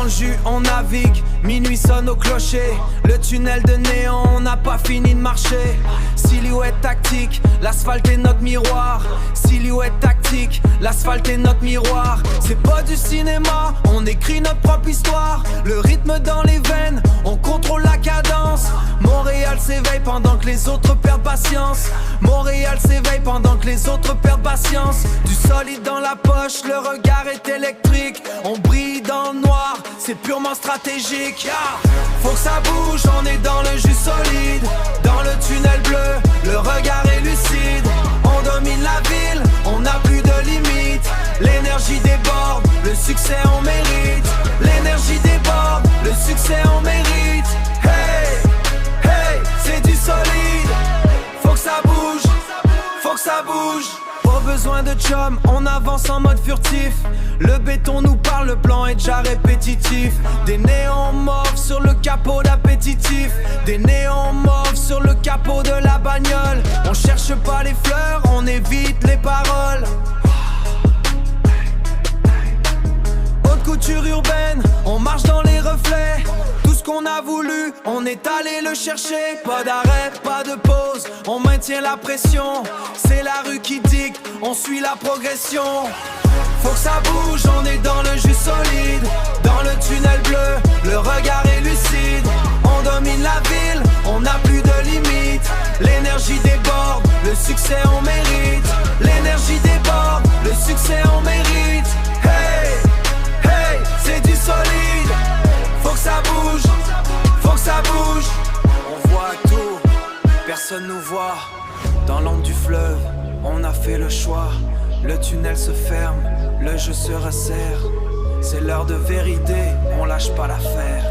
le jus, on navigue. Minuit sonne au clocher. Le tunnel de néon, on n'a pas fini de marcher. Silhouette tactique, l'asphalte est notre miroir. Silhouette tactique, l'asphalte est notre miroir. C'est pas du cinéma, on écrit notre propre histoire. Le rythme dans les veines, on contrôle la cadence. Montréal s'éveille pendant que les autres perdent patience. Montréal s'éveille pendant que les autres perdent patience. Du solide dans la poche, le regard est électrique. On brille dans le noir, c'est purement stratégique. Faut que ça bouge, on est dans le jus solide. Dans le tunnel bleu, le regard est lucide. On domine la ville, on n'a plus de limites. L'énergie déborde, le succès on mérite. L'énergie déborde, le succès on mérite. Hey, hey, c'est du solide. Faut que ça bouge, faut que ça bouge. Pas besoin de chum, on avance en mode furtif. Le béton nous parle, le plan est déjà répétitif. Des néons mauves sur le capot d'appétitif. Des néons mauves sur le capot de la bagnole. On cherche pas les fleurs, on évite les paroles. Haute couture urbaine, on marche dans les reflets. Tout ce qu'on a voulu, on est allé le chercher. Pas d'arrêt, pas de pause, on maintient la pression. C'est la rue qui dicte, on suit la progression. Faut que ça bouge, on est dans le jus solide. Dans le tunnel bleu, le regard est lucide. On domine la ville, on n'a plus de limites. L'énergie déborde, le succès on mérite. L'énergie déborde, le succès on mérite. Hey, hey, c'est du solide. Faut que ça bouge, faut que ça bouge. On voit tout, personne nous voit. Dans l'ombre du fleuve, on a fait le choix. Le tunnel se ferme, le jeu se resserre. C'est l'heure de vérité, on lâche pas l'affaire.